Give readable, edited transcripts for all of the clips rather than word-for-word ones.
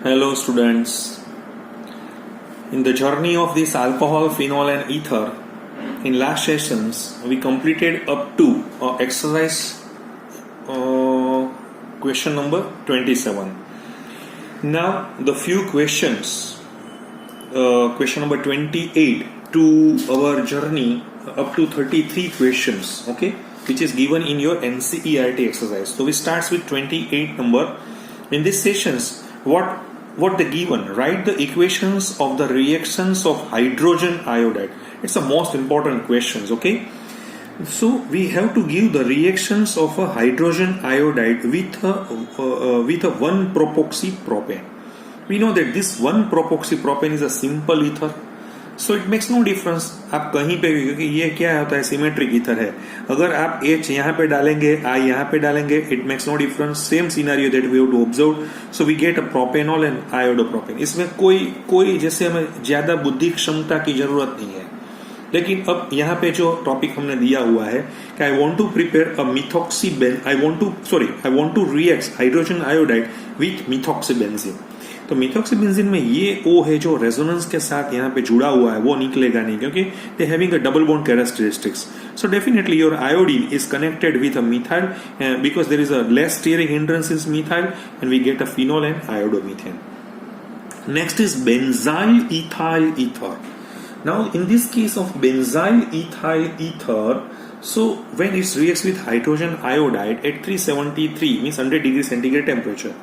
Hello students. In the journey of this alcohol, phenol and ether, in last sessions we completed up to exercise question number 27. Now the few questions, question number 28 to our journey up to 33 questions, okay, which is given in your NCERT exercise. So we starts with 28 number. In these sessions, what they given, write the equations of the reactions of hydrogen iodide. It's the most important questions, okay. So we have to give the reactions of a hydrogen iodide with a 1-propoxypropane. We know that this 1-propoxypropane is a simple ether, so it makes no difference आप कहीं पे भी, क्योंकि ये क्या होता है symmetric ether है. अगर आप H यहाँ पे डालेंगे, I यहाँ पे डालेंगे, it makes no difference. Same scenario that we have to observe. So we get a propanol and iodopropane. इसमें कोई जैसे हमें ज्यादा बुद्धि क्षमता की जरूरत नहीं है. लेकिन अब यहाँ पे जो टॉपिक हमने दिया हुआ है कि I want to prepare a I want to react hydrogen iodide with methoxybenzene. तो मिथॉक्सीबेंजीन में ये O है जो रेजोनेंस के साथ यहाँ पे जुड़ा हुआ है, वो निकलेगा नहीं क्योंकि they having a double bond characteristics. So definitely your iodine is connected with a methyl because there is a less steric hindrance in methyl and we get a phenol and iodomethane. Next is benzyl ethyl ether. Now in this case of benzyl ethyl ether, so when it reacts with hydrogen iodide at 373 means 100 degree centigrade temperature.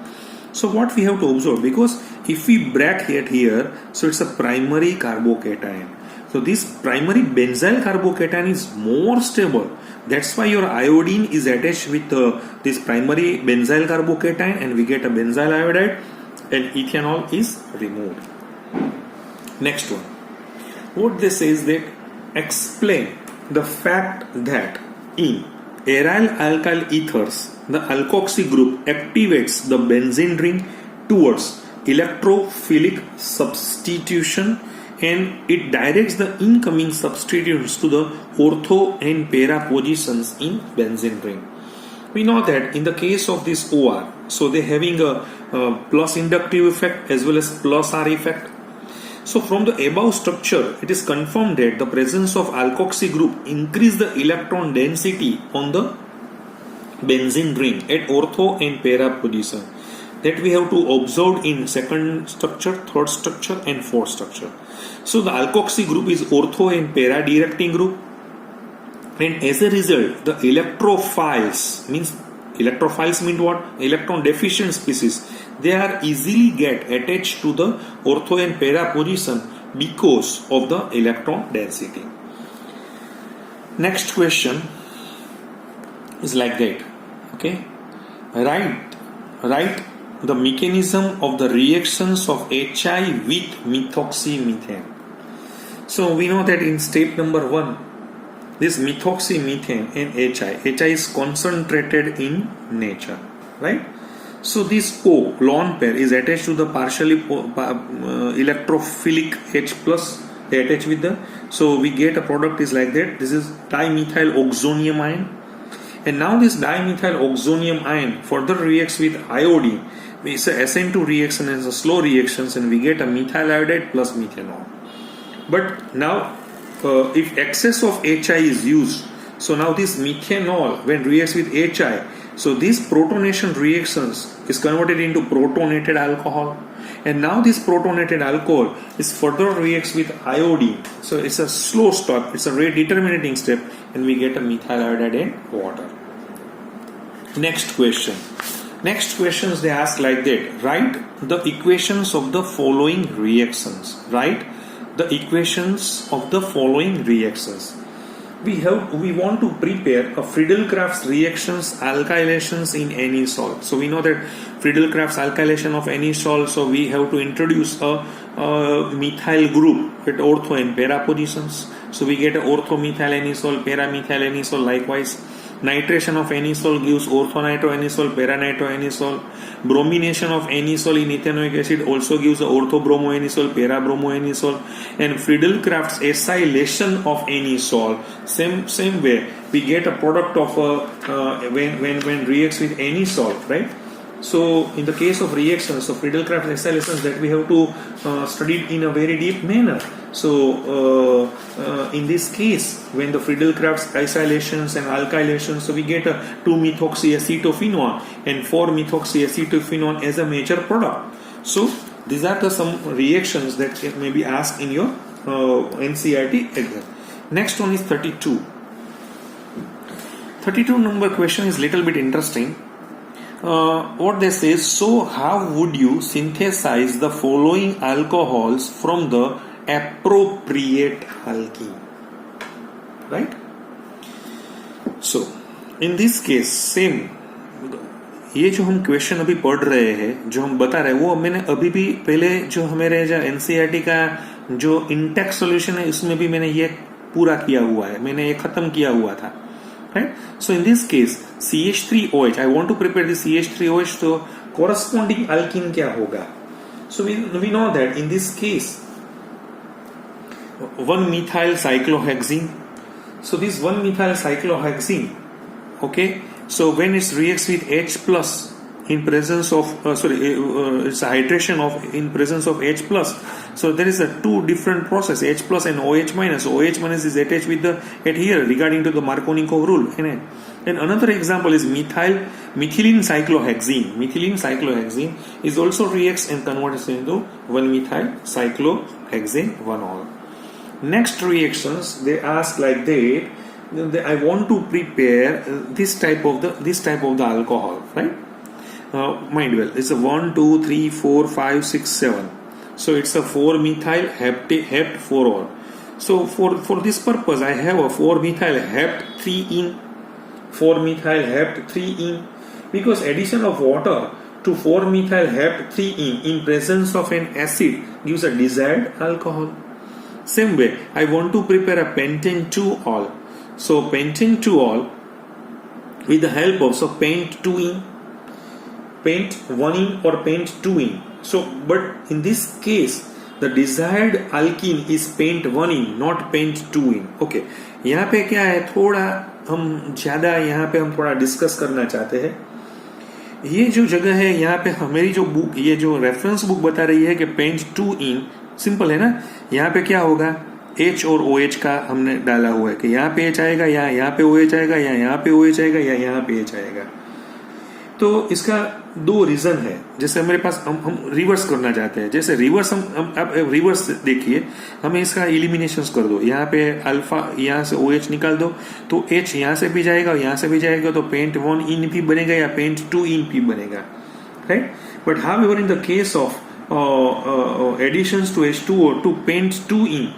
So what we have to observe, because if we bracket here, so it's a primary carbocation. So this primary benzyl carbocation is more stable. That's why your iodine is attached with this primary benzyl carbocation and we get a benzyl iodide and ethanol is removed. Next one. What they say is that explain the fact that in aryl alkyl ethers, the alkoxy group activates the benzene ring towards electrophilic substitution and it directs the incoming substituents to the ortho and para positions in benzene ring. We know that in the case of this OR, so they're having a plus inductive effect as well as plus R effect. So from the above structure, it is confirmed that the presence of alkoxy group increase the electron density on the benzene ring at ortho and para position. That we have to observe in second structure, third structure and fourth structure. So the alkoxy group is ortho and para directing group, and as a result the electrophiles mean what? Electron deficient species. They are easily get attached to the ortho and para position because of the electron density. Next question is like that. Okay, write the mechanism of the reactions of HI with methoxymethane. So we know that in step number 1, this methoxymethane and HI is concentrated in nature, right? So this O lone pair is attached to the partially electrophilic H plus. They attach with the, so we get a product is like that. This is dimethyl oxonium ion. And now this dimethyl oxonium ion further reacts with iodine. It's a SN2 reaction and it's a slow reactions and we get a methyl iodide plus methanol. But now if excess of HI is used, so now this methanol when reacts with HI, so these protonation reactions is converted into protonated alcohol, and now this protonated alcohol is further reacts with iodine. So it's a slow step, it's a rate determinating step, and we get a methyl iodide and water. Next question. Next questions they ask like that. Write the equations of the following reactions. Write the equations of the following reactions. We want to prepare a Friedel-Crafts reactions alkylations in any salt. So we know that Friedel-Crafts alkylation of any salt, so we have to introduce a methyl group at ortho and para positions. So we get a ortho-methyl-anisole, para-methyl-anisole. Likewise, nitration of anisole gives ortho-nitroanisole, para-nitroanisole. Bromination of anisole in ethanoic acid also gives a ortho-bromoanisole, para-bromoanisole. And Friedel-Crafts acylation of anisole, same way we get a product of when reacts with anisole, right? So in the case of reactions, so Friedel-Crafts acylation that we have to study in a very deep manner. So in this case, when the Friedel-Crafts acylations and alkylations, so we get a 2-methoxyacetophenone and 4-methoxyacetophenone as a major product. So these are the some reactions that may be asked in your NCERT exam. Next one is 32. 32 number question is little bit interesting. What they say, so how would you synthesize the following alcohols from the appropriate alkene? Right? So in this case same, ये जो हम question अभी पढ़ रहे हैं, जो हम बता रहे हैं, वो मैंने अभी भी पहले जो हमारे जो एनसीईआरटी का जो इंटेक्स सॉल्यूशन है उसमें भी मैंने ये पूरा किया हुआ है, मैंने ये खत्म किया हुआ था. Right? So in this case CH3OH, I want to prepare the CH3OH, so corresponding alkene क्या होगा? So we know that in this case 1-methyl cyclohexene. So this 1-methyl cyclohexene, okay, so when it reacts with H plus in presence of it's a hydration of in presence of H plus, so there is a two different process, H plus and OH minus. OH minus is attached with the at here regarding to the Markovnikov rule. And another example is methylene cyclohexene. Methylene cyclohexene is also reacts and converts into 1-methyl cyclohexane 1-ol. Next reactions they ask like that. I want to prepare this type of the alcohol, right? Mind well, it's a 1, 2, 3, 4, 5, 6, 7. So it's a 4-methyl hept 4-ol. So for this purpose, I have a 4-methyl hept 3-ene. 4-methyl hept 3-ene. Because addition of water to 4-methyl hept 3-ene in presence of an acid gives a desired alcohol. Same way, I want to prepare a pentane 2-ol. So pentane 2-ol with the help of pent 2-ene. Pent 1-ene or pent 2-ene. So, but in this case, the desired alkene is pent 1-ene, not pent 2-ene. Okay. यहाँ पे क्या है, थोड़ा हम ज्यादा यहाँ पे हम थोड़ा डिस्कस करना चाहते हैं. ये जो जगह है यहाँ पे हमारी जो बुक, ये जो रेफरेंस बुक बता रही है कि पेंट 2-ene, सिंपल है ना. यहाँ पे क्या होगा, H और OH का हमने डाला हुआ है कि यहाँ पे H आएगा, या यहाँ पे OH आएगा, या यहाँ पे OH आएगा, या यहाँ पे H आएगा. तो इसका दो रीजन है. जैसे हमारे पास हम रिवर्स करना चाहते हैं, जैसे रिवर्स हम अब रिवर्स देखिए, हमें इसका एलिमिनेशन कर दो. यहाँ पे अल्फा, यहाँ से OH निकाल दो तो H यहाँ से भी जाएगा, यहाँ से भी जाएगा, तो पेंट 1-ene भी बनेगा या पेंट 2-ene भी बनेगा, right. But however in the case of additions to H2O to pent 2-ene,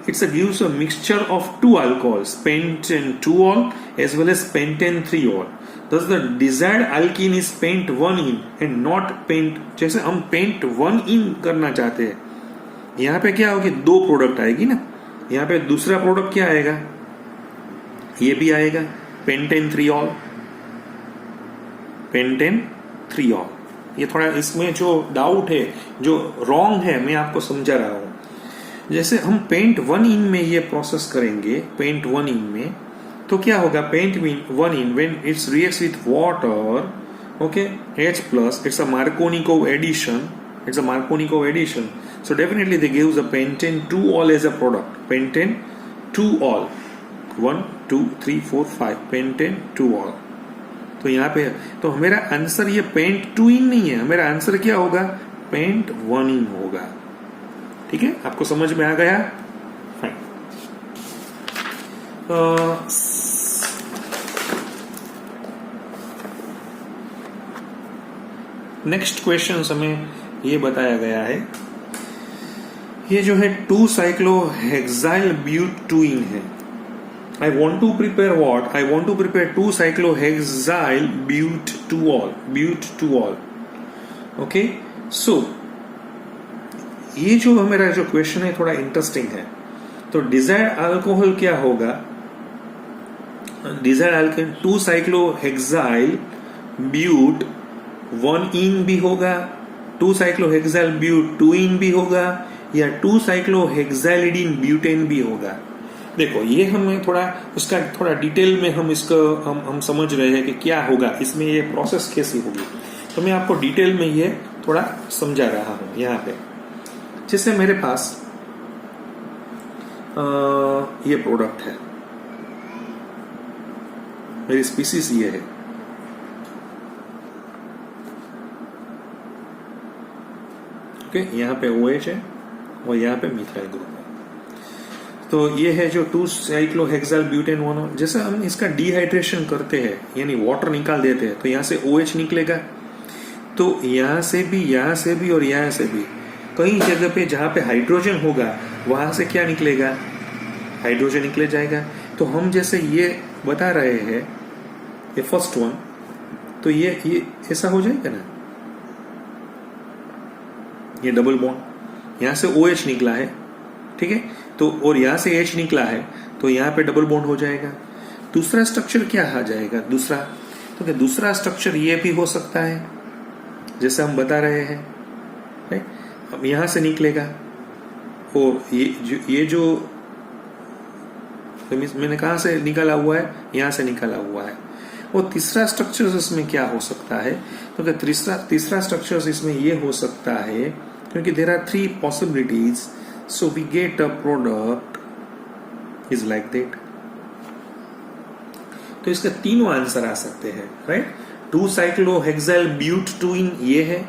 it gives a mixture of two alcohols, pentane 2-ol as well as pentane 3-ol. Thus the desired alkene is pent 1-ene and not pent. जैसे हम pent 1-ene करना चाहते हैं, यहाँ पे क्या होगी, दो प्रोडक्ट आएगी ना. यहाँ पे दूसरा प्रोडक्ट क्या आएगा, ये भी आएगा pentane 3-ol, pentane 3-ol. ये थोड़ा इसमें जो डाउट है, जो रॉन्ग है, मैं आपको समझा रहा हूँ. जैसे हम पेंट 1-ene में ये प्रोसेस करेंगे, पेंट 1-ene में, तो क्या होगा, paint 1-ene when it reacts with water, okay, H plus, it's a Markovnikov addition. So definitely they gives a pentane 2-ol as a product, pentane 2-ol, 1, 2, 3, 4, 5, pentane 2-ol. तो यहाँ पे तो मेरा आंसर ये पेंट 2-ene नहीं है, मेरा answer क्या होगा, पेंट 1-ene होगा. ठीक है, आपको समझ में आ गया. फाइन. नेक्स्ट क्वेश्चन हमें ये बताया गया है, ये जो है 2-cyclohexyl butene है. I want to prepare what? I want to prepare 2-cyclohexyl but2-ol. Okay, so ये जो हमारा जो क्वेश्चन है थोड़ा इंटरेस्टिंग है. तो डिजायर्ड अल्कोहल क्या होगा, desired alcohol 2-cyclohexyl but 1-ene भी होगा, 2-cyclohexyl but 2-ene भी होगा, या 2-cyclohexylidene butane भी होगा. देखो ये हमें थोड़ा उसका थोड़ा डिटेल में हम इसको हम समझ रहे हैं कि क्या होगा, इसमें ये प्रोसेस कैसी होगी. तो मैं आपको डिटेल में ये थोड़ा समझा रहा हूं यहाँ पे। जैसे मेरे पास ये प्रोडक्ट है, मेरी स्पीसीज ये है, ओके, यहाँ पे OH है और यहाँ पे मिथाइल ग्रुप है। तो ये है जो 2-साइक्लोहेक्साइल ब्यूटेन मोनो। जैसे हम इसका डिहाइड्रेशन करते हैं यानी वाटर निकाल देते हैं तो यहाँ से OH निकलेगा, तो यहाँ से भी और यहाँ से भी कई जगह पे जहाँ पे हाइड्रोजन होगा वहां से क्या निकलेगा, हाइड्रोजन निकले जाएगा। तो हम जैसे ये बता रहे हैं ये फर्स्ट वन, तो ये ऐसा हो जाएगा ना, ये डबल बॉन्ड, यहाँ से OH निकला है, ठीक है, तो और यहाँ से H निकला है तो यहाँ पे डबल बॉन्ड हो जाएगा। दूसरा स्ट्रक्चर क्या आ जाएगा, दूसरा, तो क्या दूसरा स्ट्रक्चर ये भी हो सकता है जैसे हम बता रहे हैं, अब यहाँ से निकलेगा और ये जो मैंने कहा से निकाला हुआ है, यहाँ से निकाला हुआ है। और तीसरा स्ट्रक्चर इसमें क्या हो सकता है, तो क्या तीसरा स्ट्रक्चर इसमें ये हो सकता है, क्योंकि there are 3 possibilities, so we get a product is like that. तो इसका तीनों आंसर आ सकते हैं, राइट। 2-साइक्लोहेक्साइल ब्यूटेन ये है,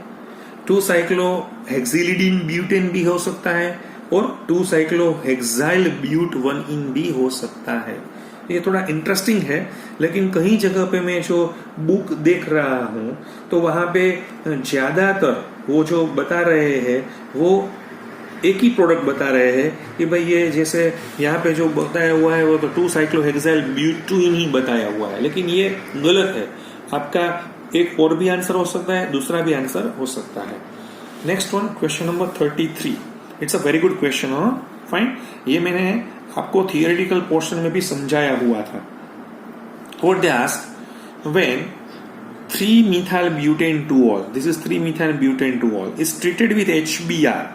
2-साइक्लोहेक्सिलिडीन ब्यूटेन भी हो सकता है और 2-साइक्लोहेक्साइल ब्यूट 1-इन भी हो सकता है। ये थोड़ा इंटरेस्टिंग है, लेकिन कहीं जगह पे मैं जो बुक देख रहा हूं तो वहां पे ज्यादातर वो जो बता रहे हैं वो एक ही प्रोडक्ट बता रहे हैं कि भाई ये जैसे यहाँ पे जो बताया हुआ है वो तो 2-साइक्लोहेक्साइल ब्यूटेन ही बताया हुआ है, लेकिन ये गलत है। आपका एक और भी आंसर हो सकता है, दूसरा भी आंसर हो सकता है। Next one, question number 33। It's a very good question, fine. ये मैंने आपको थियोरेटिकल पोर्शन में भी समझाया हुआ था। What they ask, when 3-methyl-butane-2-ol, this is 3-methyl-butane-2-ol, is treated with HBr,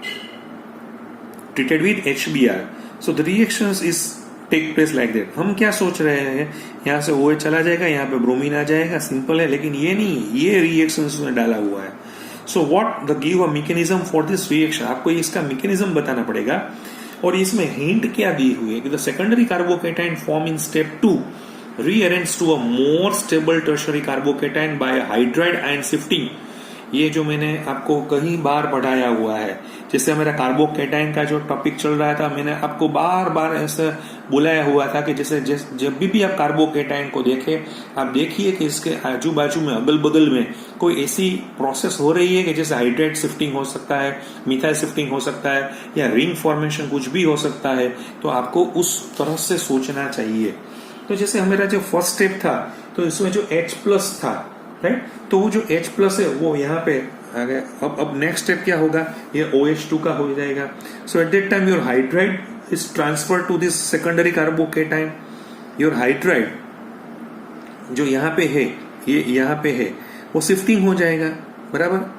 so the reactions is take place like that। हम क्या सोच रहे हैं, यहाँ से OH चला जाएगा, यहाँ पे ब्रोमीन आ जाएगा, सिंपल है, लेकिन ये नहीं, ये रिएक्शंस में डाला हुआ है। So what the give a mechanism for this reaction, आपको इसका मैकेनिज्म बताना पड़ेगा। और इसमें हिंट क्या दी हुई है कि the secondary carbocation form in step 2 rearrange to a more stable tertiary carbocation by hydride ion shifting। ये जो मैंने आपको कई बार पढ़ाया हुआ है, जैसे मेरा कार्बोकेटाइन का जो टॉपिक चल रहा था, मैंने आपको बार बार ऐसा बुलाया हुआ था कि जैसे जब भी आप कार्बोकेटाइन को देखें, आप देखिए कि इसके आजू बाजू में अगल बगल में कोई ऐसी प्रोसेस हो रही है कि जैसे हाइड्राइड शिफ्टिंग हो सकता है, मिथाइल शिफ्टिंग हो सकता है, या रिंग फॉर्मेशन कुछ भी हो सकता है। तो आपको उस तरह से सोचना चाहिए। तो जैसे हमारा जो फर्स्ट स्टेप था तो इसमें जो H+ था, राइट, तो वो जो H+ है वो यहाँ पे आ गया। अब नेक्स्ट स्टेप क्या होगा, ये OH2 का हो जाएगा। So at that time your hydride is transfer to this secondary carbocation. Your hydride जो यहाँ पे है, ये यहाँ पे है, वो शिफ्टिंग हो जाएगा, बराबर,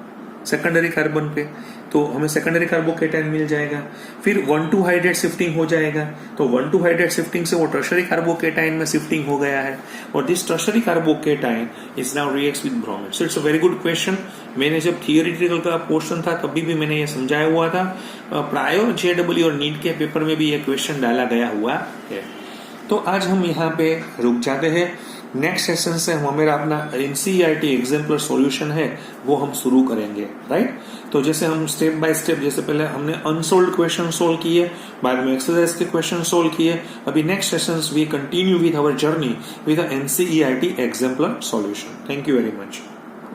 सेकेंडरी कार्बन पे, तो हमें सेकेंडरी कार्बोकेटाइन मिल जाएगा। फिर 1,2 हाइड्रेट शिफ्टिंग हो जाएगा, तो 1,2 हाइड्रेट शिफ्टिंग से वो टर्शरी कार्बोकेटाइन में शिफ्टिंग हो गया है, और this tertiary carbocation is now reacts with bromine. So it's a very good question. मैंने जब थियोरिटिकल का पोर्शन था तभी भी मैंने ये समझाया हुआ था। प्रायर JEE और नीट के पेपर में भी ये क्वेश्चन डाला गया हुआ है। तो आज हम यहाँ पे रुक जाते हैं। नेक्स्ट सेशन से हम हमारा अपना NCERT एग्जाम्पलर सॉल्यूशन है वो हम शुरू करेंगे, राइट। तो जैसे हम स्टेप बाय स्टेप, जैसे पहले हमने अनसोल्व्ड क्वेश्चन सोल्व किए, बाद में एक्सरसाइज के क्वेश्चन सोल्व किए, अभी next sessions we continue with our journey with NCERT exemplar solution. Thank you very much.